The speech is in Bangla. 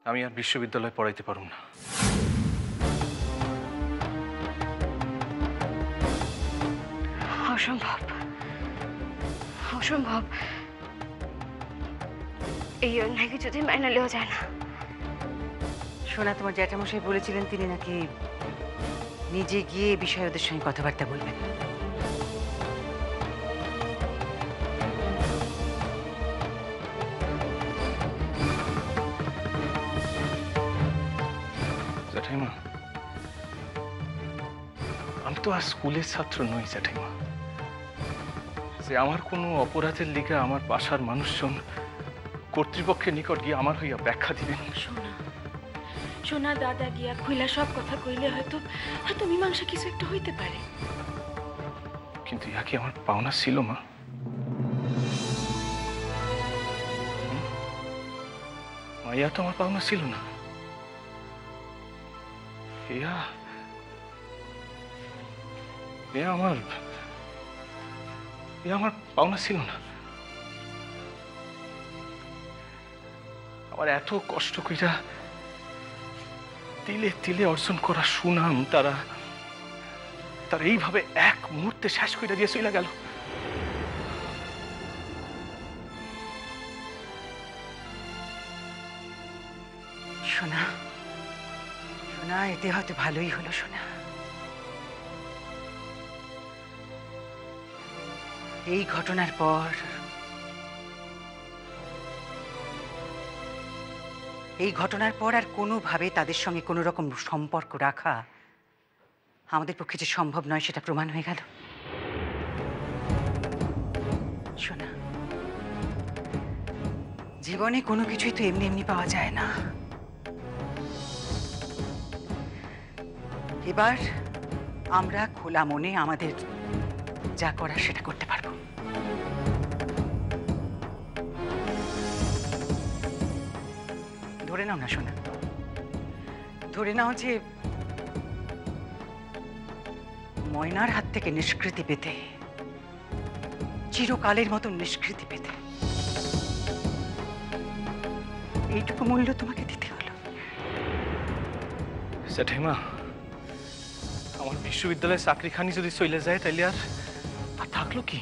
আমি আর বিশ্ববিদ্যালয়ে পড়াইতে পারুম না। অসম্ভব, অসম্ভব। এই অন্যায়কে যদি মাইনা নেওয়া যায় না। সোনা, তোমার জ্যাঠামশাই বলেছিলেন তিনি নাকি নিজে গিয়ে এ বিষয়ে ওদের সঙ্গে কথাবার্তা বলবেন। জ্যাঠাইমা, আমি তো আর স্কুলের ছাত্র নই জ্যাঠাইমা, যে আমার কোনো অপরাধের লিগে আমার বাসার মানুষজন কর্তৃপক্ষের নিকট গিয়ে আমার হইয়া ব্যাখ্যা দিবেন। সোনা, সোনা, দাদা গিয়া খুইলা সব কথা কইলে হয়তো হয়তো মীমাংসা কিছু একটা হইতে পারে। কিন্তু ইহা কি আমার পাওনা ছিল মা? ইয়া তো আমার পাওনা ছিল না। ইয়া আমার পাওনা ছিল না। আমার এত কষ্ট কইরা তিলে তিলে অর্জন করা সুনাম তারা এইভাবে এক মুহূর্তে শেষ কইরা দিয়ে চলে গেল। সোনা, সোনা, এতে হয়তো ভালোই হলো সোনা। এই ঘটনার পর আর কোনোভাবে তাদের সঙ্গে কোনো রকম সম্পর্ক রাখা আমাদের পক্ষে যে সম্ভব নয় সেটা প্রমাণ হয়ে গেল। সোনা, জীবনে কোনো কিছুই তো এমনি এমনি পাওয়া যায় না। এবার আমরা খোলা মনে আমাদের যা করার সেটা করতে পারবো। ধরে নাও না সোনা, ধরে নাও যে ময়নার হাত থেকে নিষ্কৃতি পেতে, চিরকালের মতো নিষ্কৃতি পেতে এইটুকু মূল্য তোমাকে দিতে হলো। জ্যাঠাইমা, আমার বিশ্ববিদ্যালয়ে চাকরিখানি যদি চলে যায় তাইলে আর থাকলো কি?